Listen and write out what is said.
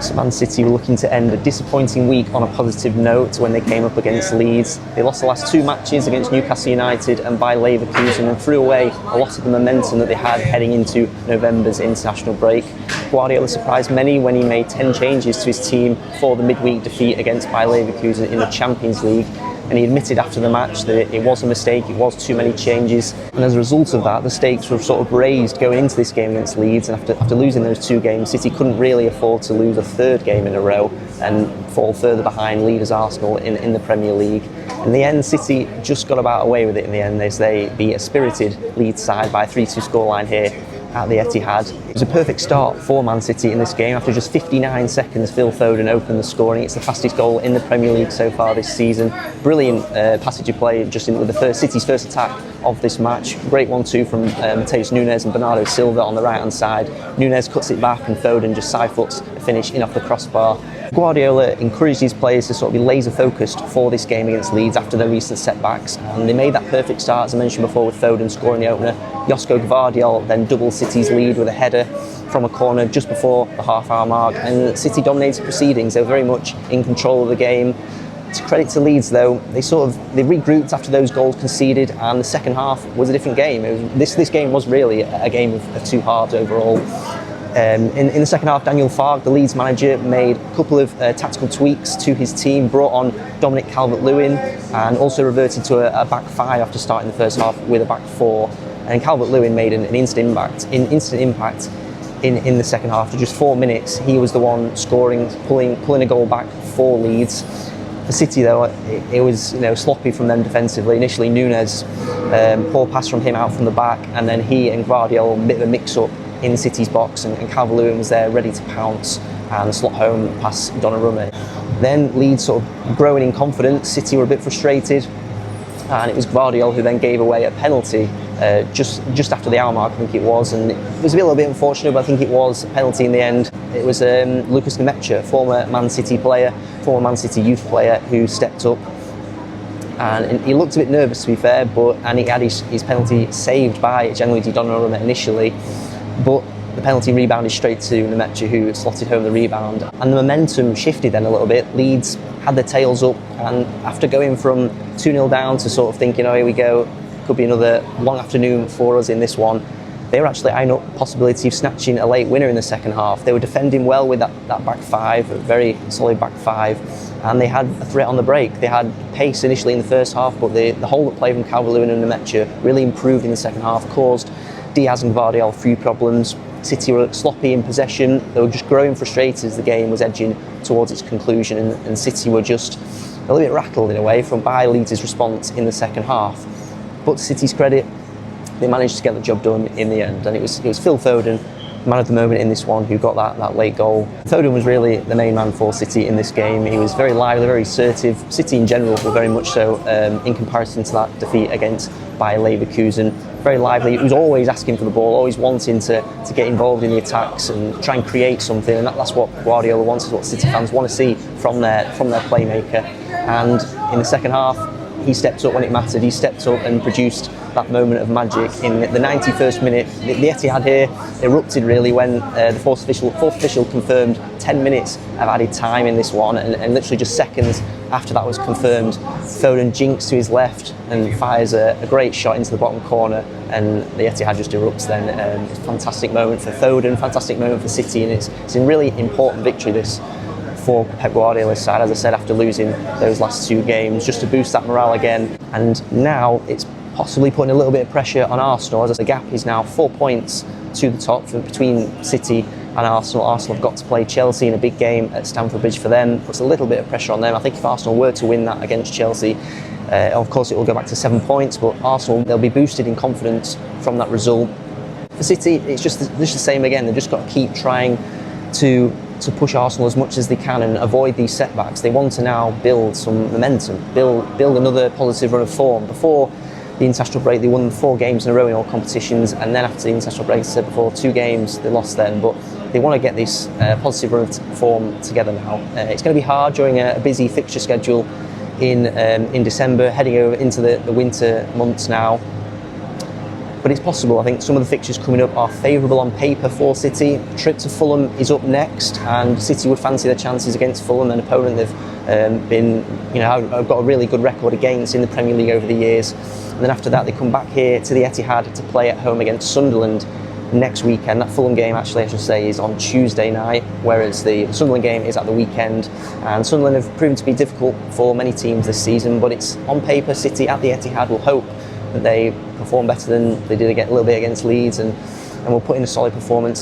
So Man City were looking to end a disappointing week on a positive note when they came up against Leeds. They lost the last two matches against Newcastle United and Bayer Leverkusen and threw away a lot of the momentum that they had heading into November's international break. Guardiola surprised many when he made 10 changes to his team for the midweek defeat against Bayer Leverkusen in the Champions League. And he admitted after the match that it was a mistake, it was too many changes. And as a result of that, the stakes were sort of raised going into this game against Leeds. And after losing those two games, City couldn't really afford to lose a third game in a row and fall further behind leaders Arsenal in the Premier League. In the end, City just got about away with it in the end as they beat a spirited Leeds side by a 3-2 scoreline here at the Etihad. It was a perfect start for Man City in this game. After just 59 seconds, Phil Foden opened the scoring. It's the fastest goal in the Premier League so far this season. Brilliant passage of play with City's first attack of this match. Great 1-2 from Mateus Nunes and Bernardo Silva on the right-hand side. Nunes cuts it back and Foden just side-foots a finish in off the crossbar. Guardiola encouraged his players to sort of be laser focused for this game against Leeds after their recent setbacks, and they made that perfect start, as I mentioned before, with Foden scoring the opener. Josko Gvardiol then doubled City's lead with a header from a corner just before the half-hour mark, and City dominated proceedings. They were very much in control of the game. To credit to Leeds though, they regrouped after those goals conceded, and the second half was a different game. This game was really a game of two halves overall. In the second half, Daniel Farke, the Leeds manager, made a couple of tactical tweaks to his team, brought on Dominic Calvert-Lewin and also reverted to a back five after starting the first half with a back four. And Calvert-Lewin made an instant impact in the second half. After just 4 minutes, he was the one scoring, pulling a goal back for Leeds. For City though, it was sloppy from them defensively. Initially Nunes, poor pass from him out from the back, and then he and Gvardiol, a bit of a mix-up in City's box, and Calvert-Lewin was there ready to pounce and slot home past Donnarumma. Then Leeds sort of growing in confidence. City were a bit frustrated, and it was Gvardiol who then gave away a penalty just after the hour mark, I think it was, and it was a little bit unfortunate, but I think it was a penalty in the end. It was Lucas Nemecha, former Man City player, former Man City youth player, who stepped up, and he looked a bit nervous to be fair, and he had his penalty saved by Gianluigi Donnarumma initially. But the penalty rebounded straight to Nemecha, who slotted home the rebound. And the momentum shifted then a little bit. Leeds had their tails up, and after going from 2-0 down to sort of thinking, oh, here we go, could be another long afternoon for us in this one, they were actually eyeing up the possibility of snatching a late winner in the second half. They were defending well with that back five, a very solid back five, and they had a threat on the break. They had pace initially in the first half, but the hold-up play from Calvert-Lewin and Nemecha really improved in the second half, caused Diaz and Gvardiol a few problems. City were sloppy in possession. They were just growing frustrated as the game was edging towards its conclusion, and City were just a little bit rattled in a way by Leeds' response in the second half. But to City's credit, they managed to get the job done in the end, and it was Phil Foden, man of the moment in this one, who got that late goal. Foden was really the main man for City in this game. He was very lively, very assertive. City in general were very much so in comparison to that defeat against Bayer Leverkusen. Very lively. He was always asking for the ball, always wanting to get involved in the attacks and try and create something, and that's what Guardiola wants, is what City fans want to see from their playmaker. And in the second half, he stepped up when it mattered. He stepped up and produced that moment of magic in the 91st minute. The Etihad here erupted really when the fourth official confirmed 10 minutes of added time in this one, and literally just seconds after that was confirmed, Foden jinks to his left and fires a great shot into the bottom corner, and the Etihad just erupts then. It's a fantastic moment for Foden, fantastic moment for City, and it's a really important victory this for Pep Guardiola's side, as I said, after losing those last two games, just to boost that morale again. And now it's possibly putting a little bit of pressure on Arsenal, as the gap is now 4 points to the top between City and Arsenal. Arsenal have got to play Chelsea in a big game at Stamford Bridge for them. Puts a little bit of pressure on them. I think if Arsenal were to win that against Chelsea, of course it will go back to 7 points, but Arsenal, they'll be boosted in confidence from that result. For City, it's just the same again. They've just got to keep trying to push Arsenal as much as they can and avoid these setbacks. They want to now build some momentum, build another positive run of form. Before the international break, they won 4 games in a row in all competitions, and then after the international break, as I said before, 2 games they lost then, but they want to get this positive run of form together now. It's going to be hard during a busy fixture schedule in December, heading over into the winter months now. but it's possible. I think some of the fixtures coming up are favourable on paper for City. A trip to Fulham is up next, and City would fancy their chances against Fulham, an opponent they've have got a really good record against in the Premier League over the years. And then after that, they come back here to the Etihad to play at home against Sunderland next weekend. That Fulham game, actually, I should say, is on Tuesday night, whereas the Sunderland game is at the weekend. And Sunderland have proven to be difficult for many teams this season, but it's on paper, City at the Etihad will hope that they perform better than they did a little bit against Leeds and will put in a solid performance.